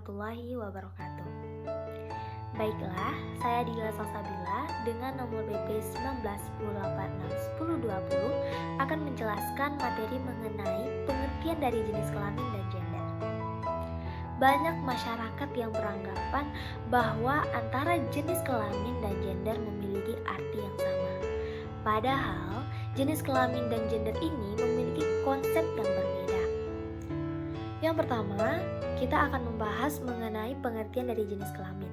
warahmatullahi wabarakatuh. Baiklah, saya Dila Salsabila dengan nomor BP 1910861020 akan menjelaskan materi mengenai pengertian dari jenis kelamin dan gender. Banyak masyarakat yang beranggapan bahwa antara jenis kelamin dan gender memiliki arti yang sama. Padahal, jenis kelamin dan gender ini memiliki konsep yang berbeda. Yang pertama, kita akan membahas mengenai pengertian dari jenis kelamin.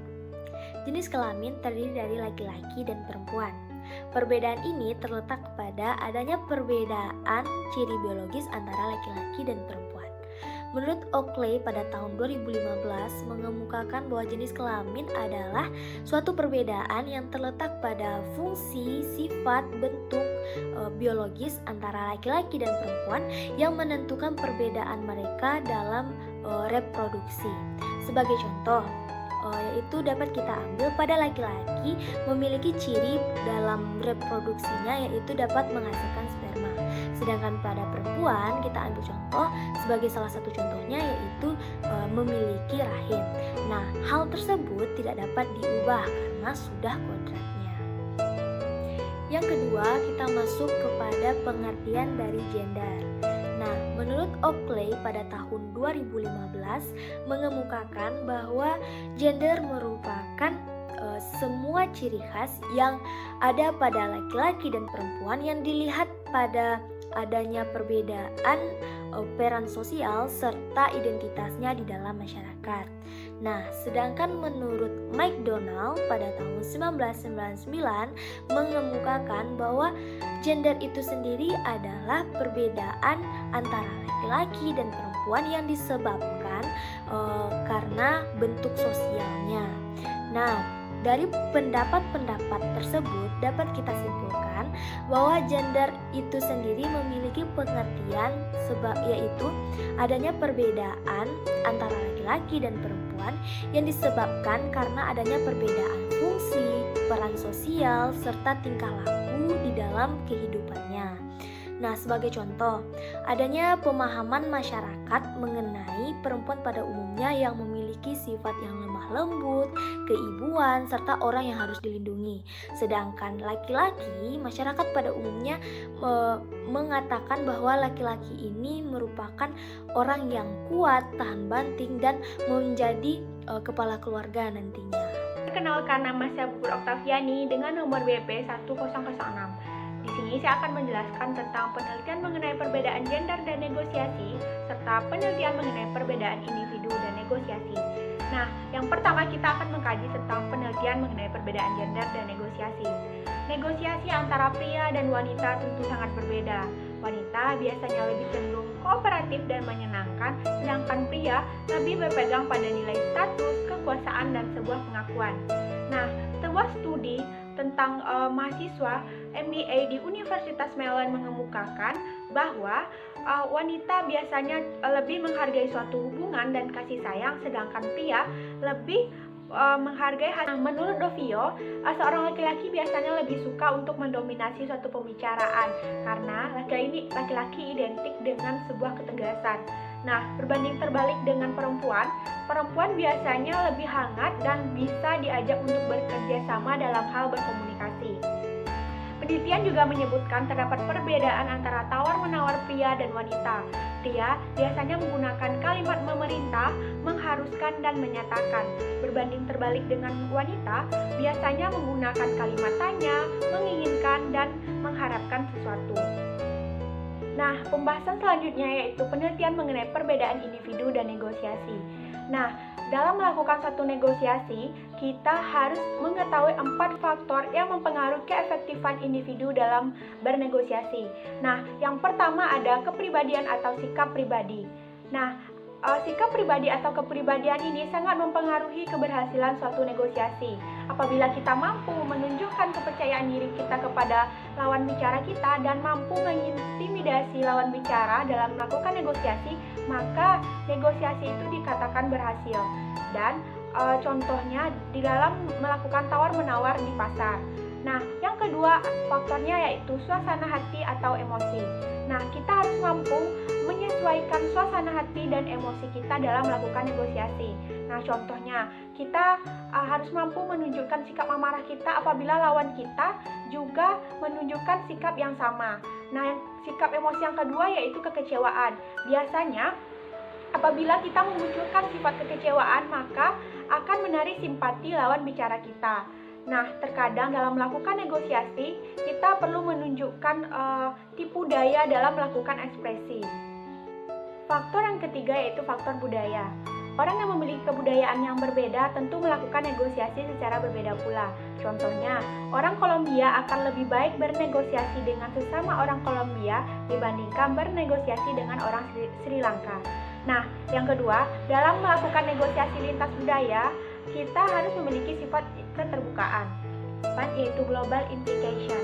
Jenis kelamin terdiri dari laki-laki dan perempuan. Perbedaan ini terletak pada adanya perbedaan ciri biologis antara laki-laki dan perempuan. Menurut Oakley pada tahun 2015 mengemukakan bahwa jenis kelamin adalah suatu perbedaan yang terletak pada fungsi, sifat, bentuk biologis antara laki-laki dan perempuan yang menentukan perbedaan mereka dalam reproduksi. Sebagai contoh, yaitu dapat kita ambil pada laki-laki memiliki ciri dalam reproduksinya yaitu dapat menghasilkan sperma. Sedangkan pada perempuan kita ambil contoh sebagai salah satu contohnya yaitu memiliki rahim. Nah, hal tersebut tidak dapat diubah karena sudah kodratnya. Yang kedua, kita masuk kepada pengertian dari gender. Nah, menurut Oakley pada tahun 2015 mengemukakan bahwa gender merupakan semua ciri khas yang ada pada laki-laki dan perempuan yang dilihat pada adanya perbedaan peran sosial serta identitasnya di dalam masyarakat. Nah, sedangkan menurut McDonald pada tahun 1999 mengemukakan bahwa gender itu sendiri adalah perbedaan antara laki-laki dan perempuan yang disebabkan karena bentuk sosialnya. Nah, dari pendapat-pendapat tersebut dapat kita simpulkan bahwa gender itu sendiri memiliki pengertian yaitu adanya perbedaan antara laki-laki dan perempuan yang disebabkan karena adanya perbedaan fungsi, peran sosial, serta tingkah laku di dalam kehidupannya. Nah, sebagai contoh, adanya pemahaman masyarakat mengenai perempuan pada umumnya yang memiliki sifat yang lemah lembut, keibuan, serta orang yang harus dilindungi. Sedangkan laki-laki, masyarakat pada umumnya mengatakan bahwa laki-laki ini merupakan orang yang kuat, tahan banting, dan menjadi kepala keluarga nantinya. Perkenalkan, nama saya Puput Oktaviani dengan nomor BP 1006. Di sini saya akan menjelaskan tentang penelitian mengenai perbedaan gender dan negosiasi, serta penelitian mengenai perbedaan individu dan negosiasi. Nah, yang pertama kita akan mengkaji tentang penelitian mengenai perbedaan gender dan negosiasi. Negosiasi antara pria dan wanita tentu sangat berbeda. Wanita biasanya lebih cenderung kooperatif dan menyenangkan, sedangkan pria lebih berpegang pada nilai status, kekuasaan, dan sebuah pengakuan. Nah, sebuah studi tentang mahasiswa MBA di Universitas Maryland mengemukakan bahwa wanita biasanya lebih menghargai suatu hubungan dan kasih sayang, sedangkan pria lebih menghargai. Menurut Dovio, seorang laki-laki biasanya lebih suka untuk mendominasi suatu pembicaraan karena laki-laki identik dengan sebuah ketegasan. Nah, berbanding terbalik dengan perempuan biasanya lebih hangat dan bisa diajak untuk bekerja sama dalam hal berkomunikasi. Penelitian juga menyebutkan terdapat perbedaan antara tawar-menawar pria dan wanita. Pria biasanya menggunakan kalimat memerintah, mengharuskan, dan menyatakan. Berbanding terbalik dengan wanita, biasanya menggunakan kalimat tanya, menginginkan, dan mengharapkan sesuatu. Nah, pembahasan selanjutnya yaitu penelitian mengenai perbedaan individu dan negosiasi. Nah, dalam melakukan satu negosiasi, kita harus mengetahui 4 faktor yang mempengaruhi keefektifan individu dalam bernegosiasi. Nah, yang pertama ada kepribadian atau sikap pribadi. Nah, sikap pribadi atau kepribadian ini sangat mempengaruhi keberhasilan suatu negosiasi. Apabila kita mampu menunjukkan kepercayaan diri kita kepada lawan bicara kita dan mampu mengintimidasi lawan bicara dalam melakukan negosiasi, maka negosiasi itu dikatakan berhasil. Dan contohnya di dalam melakukan tawar-menawar di pasar. Nah, yang kedua faktornya yaitu suasana hati atau emosi. Nah, kita harus mampu menyesuaikan suasana hati dan emosi kita dalam melakukan negosiasi. Nah, contohnya, kita harus mampu menunjukkan sikap amarah kita apabila lawan kita juga menunjukkan sikap yang sama. Nah, sikap emosi yang kedua yaitu kekecewaan. Biasanya, apabila kita memunculkan sifat kekecewaan, maka akan menarik simpati lawan bicara kita. Nah, terkadang dalam melakukan negosiasi, kita perlu menunjukkan tipu daya dalam melakukan ekspresi. Faktor yang ketiga yaitu faktor budaya. Orang yang memiliki kebudayaan yang berbeda tentu melakukan negosiasi secara berbeda pula. Contohnya, orang Kolombia akan lebih baik bernegosiasi dengan sesama orang Kolombia dibandingkan bernegosiasi dengan orang Sri Lanka. Nah, yang kedua, dalam melakukan negosiasi lintas budaya, kita harus memiliki sifat keterbukaan, yaitu global implication.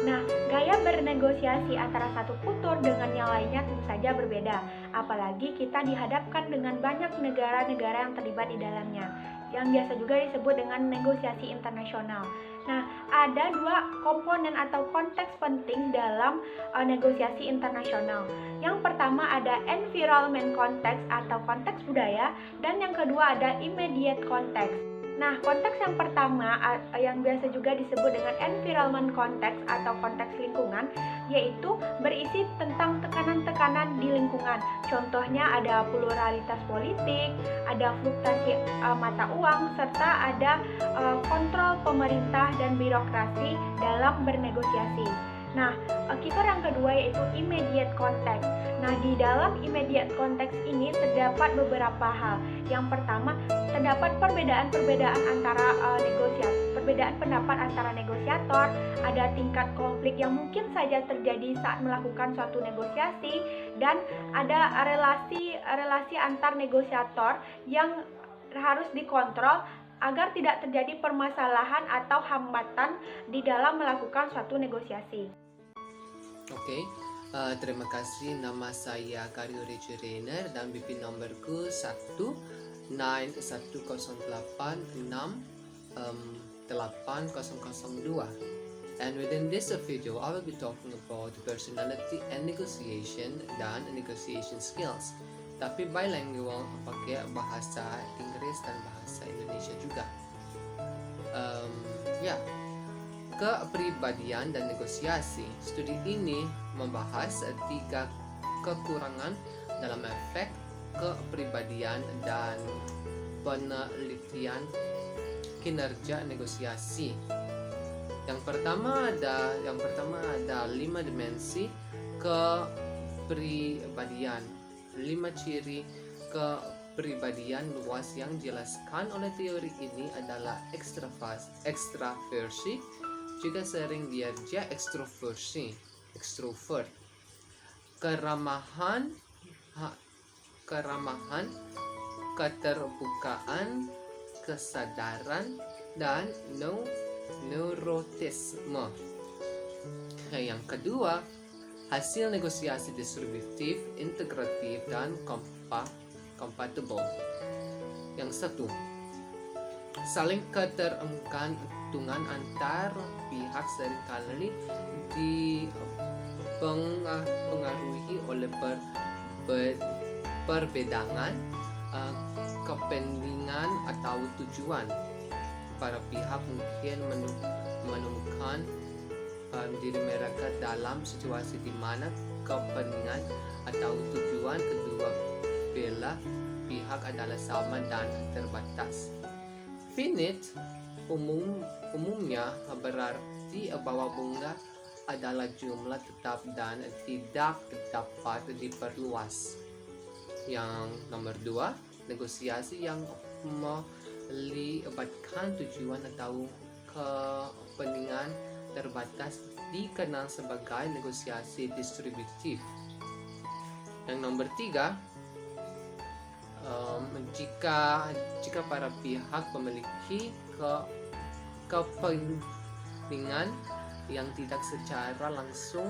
Nah, gaya bernegosiasi antara satu kultur dengan yang lainnya tentu saja berbeda, apalagi kita dihadapkan dengan banyak negara-negara yang terlibat di dalamnya, yang biasa juga disebut dengan negosiasi internasional. Nah, ada dua komponen atau konteks penting dalam negosiasi internasional. Yang pertama ada environment context atau konteks budaya, dan yang kedua ada immediate context. Nah, konteks yang pertama yang biasa juga disebut dengan environment context atau konteks lingkungan, yaitu berisi tentang tekanan-tekanan di lingkungan. Contohnya ada pluralitas politik, ada fluktuasi mata uang, serta ada kontrol pemerintah dan birokrasi dalam bernegosiasi. Nah, kitor yang kedua yaitu immediate context. Nah, di dalam immediate context ini terdapat beberapa hal. Yang pertama, terdapat perbedaan-perbedaan antara perbedaan pendapat antara negosiator, ada tingkat konflik yang mungkin saja terjadi saat melakukan suatu negosiasi, dan ada relasi antar negosiator yang harus dikontrol agar tidak terjadi permasalahan atau hambatan di dalam melakukan suatu negosiasi. Oke, terima kasih. Nama saya Karyo Rich Rainer dan BP nomorku 19108680002. And within this video, I will be talking about personality and negotiation dan negotiation skills. Tapi bilingual, pakai bahasa Inggris dan bahasa Indonesia juga. Kepribadian dan negosiasi. Studi ini membahas 3 kekurangan dalam efek kepribadian dan penelitian kinerja negosiasi. Yang pertama ada 5 dimensi kepribadian, 5 ciri kepribadian luas yang dijelaskan oleh teori ini adalah ekstraversi, juga sering diajak ekstrovert, keramahan, keterbukaan, kesadaran, dan neurotisme. Yang kedua, hasil negosiasi distributif, integratif, dan compatible. Yang satu, saling ketergantungan antar pihak seringkali dipengaruhi oleh perbedaan kepentingan atau tujuan. Para pihak mungkin menemukan diri mereka dalam situasi di mana kepentingan atau tujuan kedua belah pihak adalah sama dan terbatas. Finite umumnya berarti bahwa bunga adalah jumlah tetap dan tidak dapat diperluas. Yang nomor 2, negosiasi yang melibatkan tujuan atau kepentingan terbatas dikenal sebagai negosiasi distributif. Yang nomor 3, jika para pihak memiliki kepentingan yang tidak secara langsung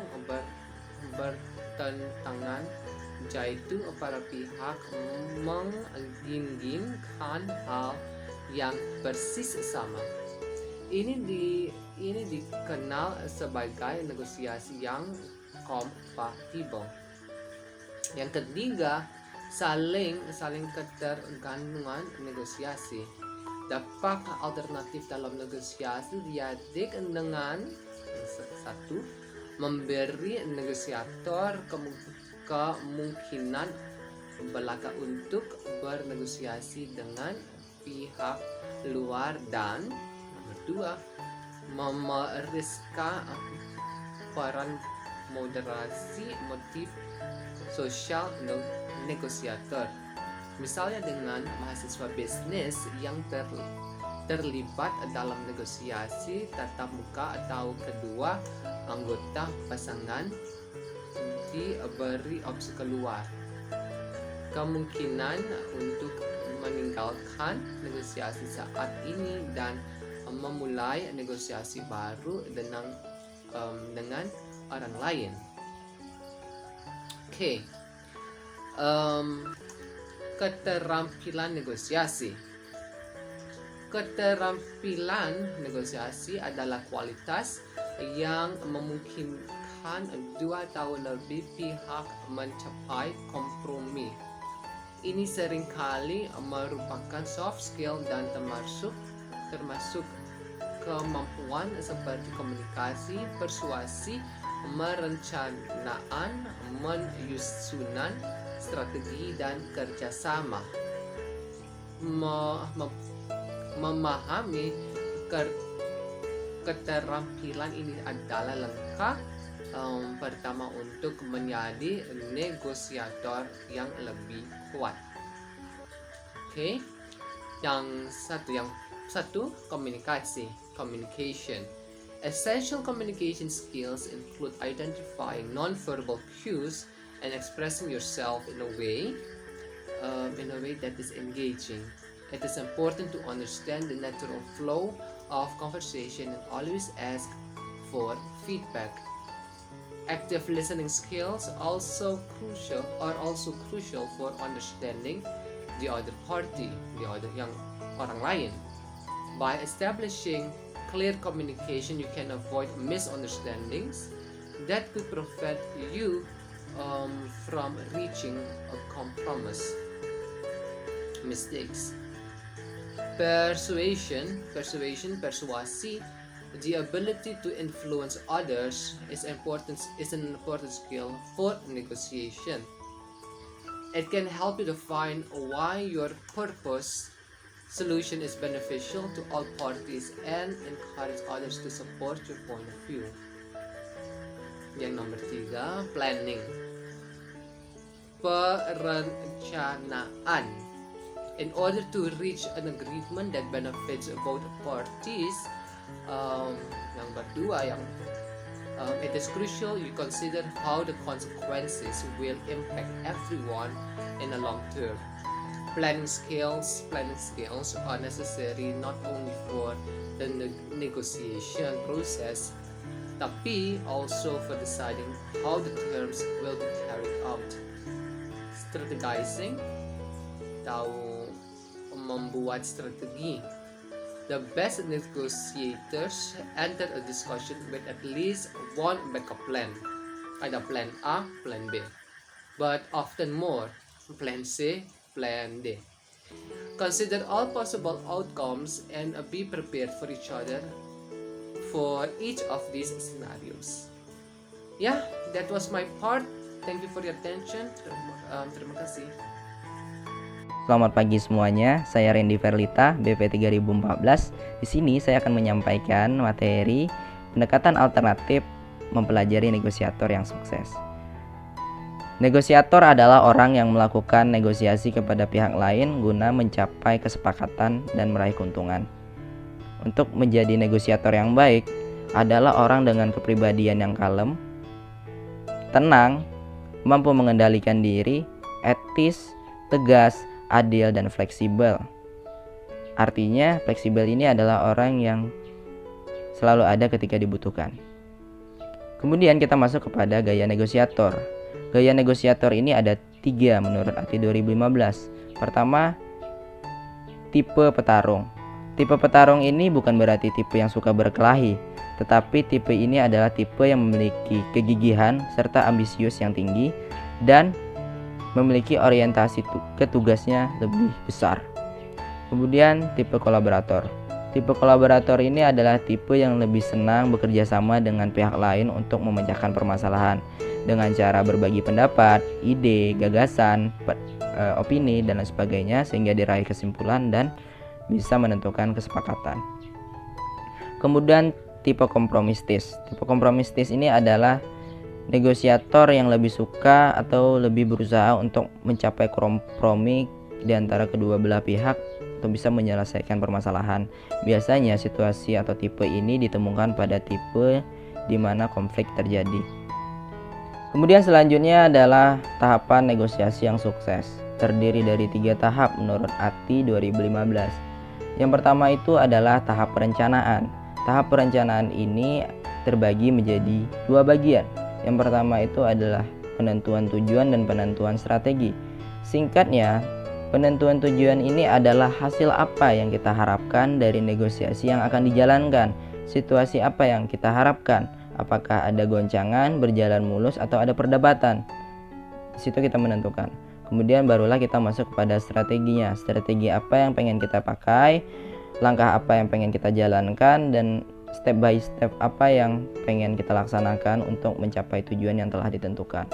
bertentangan, yaitu para pihak menginginkan hal yang persis sama. Ini dikenal sebagai negosiasi yang kompatibel. Yang ketiga, saling ketergantungan negosiasi. Dampak alternatif dalam negosiasi diadik dengan satu, memberi negosiator kemungkinan belaka untuk bernegosiasi dengan pihak luar, dan nomor dua, memeriksa peran moderasi motif sosial negosiator. Misalnya dengan mahasiswa bisnis yang terlibat dalam negosiasi tatap muka atau kedua anggota pasangan diberi opsi keluar, kemungkinan untuk meninggalkan negosiasi saat ini dan memulai negosiasi baru dengan orang lain. Oke. Keterampilan negosiasi. Keterampilan negosiasi adalah kualitas yang memungkinkan dua atau lebih pihak mencapai kompromi. Ini seringkali merupakan soft skill dan termasuk kemampuan seperti komunikasi, persuasi, merencanaan, menyusunan strategi, dan kerjasama. Memahami keterampilan ini adalah langkah pertama untuk menjadi negosiator yang lebih kuat. Oke. Yang satu, communication. Essential communication skills include identifying non-verbal cues and expressing yourself in a way that is engaging. It is important to understand the natural flow of conversation and always ask for feedback. Active listening skills are also crucial for understanding the other party, yang orang lain. By establishing clear communication, you can avoid misunderstandings that could prevent you from reaching a compromise. Mistakes. Persuasi, the ability to influence others is an important skill for negotiation. It can help you define why your solution is beneficial to all parties and encourage others to support your point of view. Yang nomor 3, planning. Perencanaan. In order to reach an agreement that benefits both parties, it is crucial you consider how the consequences will impact everyone in the long term. Planning skills are necessary not only for the negotiation process, tapi also for deciding how the terms will be carried out. Strategizing atau membuat strategi. The best negotiators enter a discussion with at least one backup plan. Ada plan A, plan B, but often more, plan C, plan D. Consider all possible outcomes and be prepared for each of these scenarios. Yeah, that was my part. Thank you for your attention. Terima kasih. Selamat pagi semuanya, saya Randy Verlita, BP 3014. Di sini saya akan menyampaikan materi pendekatan alternatif mempelajari negosiator yang sukses. Negosiator adalah orang yang melakukan negosiasi kepada pihak lain guna mencapai kesepakatan dan meraih keuntungan. Untuk menjadi negosiator yang baik adalah orang dengan kepribadian yang kalem, tenang, mampu mengendalikan diri, etis, tegas, adil, dan fleksibel. Artinya, fleksibel ini adalah orang yang selalu ada ketika dibutuhkan. Kemudian kita masuk kepada gaya negosiator. Gaya negosiator ini ada 3 menurut ATI 2015. Pertama, tipe petarung. Tipe petarung ini bukan berarti tipe yang suka berkelahi, tetapi tipe ini adalah tipe yang memiliki kegigihan serta ambisius yang tinggi dan memiliki orientasi ke tugasnya lebih besar. Kemudian tipe kolaborator. Tipe kolaborator ini adalah tipe yang lebih senang bekerja sama dengan pihak lain untuk memecahkan permasalahan dengan cara berbagi pendapat, ide, gagasan, opini, dan lain sebagainya sehingga diraih kesimpulan dan bisa menentukan kesepakatan. Kemudian tipe kompromistis. Tipe kompromistis ini adalah negosiator yang lebih suka atau lebih berusaha untuk mencapai kompromi di antara kedua belah pihak untuk bisa menyelesaikan permasalahan. Biasanya situasi atau tipe ini ditemukan pada tipe di mana konflik terjadi. Kemudian selanjutnya adalah tahapan negosiasi yang sukses. Terdiri dari 3 tahap menurut ATI 2015. Yang pertama itu adalah tahap perencanaan. Tahap perencanaan ini terbagi menjadi 2 bagian. Yang pertama itu adalah penentuan tujuan dan penentuan strategi. Singkatnya, penentuan tujuan ini adalah hasil apa yang kita harapkan dari negosiasi yang akan dijalankan. Situasi apa yang kita harapkan? Apakah ada goncangan, berjalan mulus, atau ada perdebatan? Di situ kita menentukan. Kemudian barulah kita masuk kepada strateginya. Strategi apa yang pengen kita pakai, langkah apa yang pengen kita jalankan, dan step by step apa yang pengen kita laksanakan untuk mencapai tujuan yang telah ditentukan.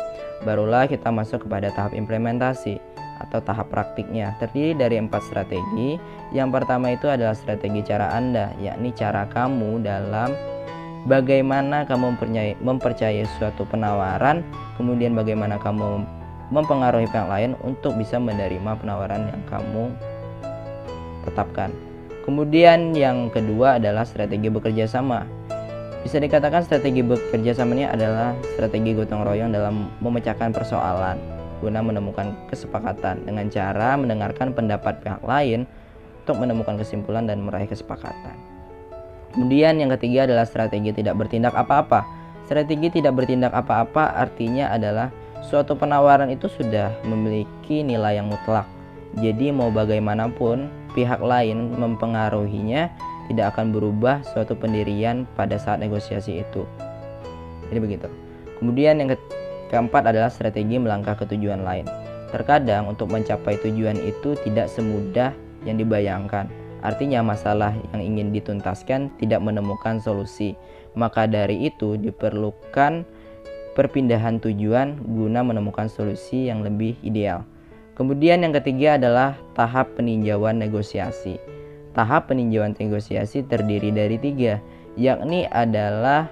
Barulah kita masuk kepada tahap implementasi atau tahap praktiknya. Terdiri dari 4 strategi. Yang pertama itu adalah strategi cara Anda, yakni cara kamu dalam bagaimana kamu mempercayai suatu penawaran, kemudian bagaimana kamu mempengaruhi pihak lain untuk bisa menerima penawaran yang kamu tetapkan. Kemudian yang kedua adalah strategi bekerja sama. Bisa dikatakan strategi bekerja sama ini adalah strategi gotong royong dalam memecahkan persoalan guna menemukan kesepakatan dengan cara mendengarkan pendapat pihak lain untuk menemukan kesimpulan dan meraih kesepakatan. Kemudian yang ketiga adalah strategi tidak bertindak apa-apa. Strategi tidak bertindak apa-apa artinya adalah suatu penawaran itu sudah memiliki nilai yang mutlak. Jadi mau bagaimanapun pihak lain mempengaruhinya tidak akan berubah suatu pendirian pada saat negosiasi itu. Jadi begitu. Kemudian yang keempat adalah strategi melangkah ke tujuan lain. Terkadang untuk mencapai tujuan itu tidak semudah yang dibayangkan. Artinya masalah yang ingin dituntaskan tidak menemukan solusi. Maka dari itu diperlukan perpindahan tujuan guna menemukan solusi yang lebih ideal. Kemudian yang ketiga adalah tahap peninjauan negosiasi. Tahap peninjauan negosiasi terdiri dari 3, yakni adalah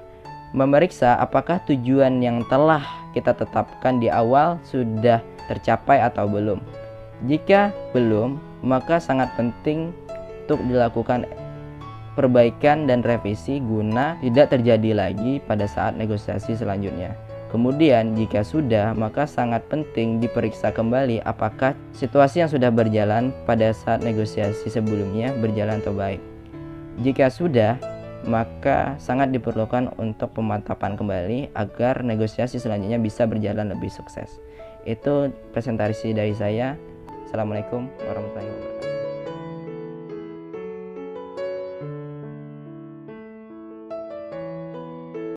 memeriksa apakah tujuan yang telah kita tetapkan di awal sudah tercapai atau belum. Jika belum, maka sangat penting untuk dilakukan perbaikan dan revisi guna tidak terjadi lagi pada saat negosiasi selanjutnya. Kemudian jika sudah, maka sangat penting diperiksa kembali apakah situasi yang sudah berjalan pada saat negosiasi sebelumnya berjalan atau baik. Jika sudah, maka sangat diperlukan untuk pemantapan kembali agar negosiasi selanjutnya bisa berjalan lebih sukses. Itu presentasi dari saya. Assalamualaikum warahmatullahi wabarakatuh.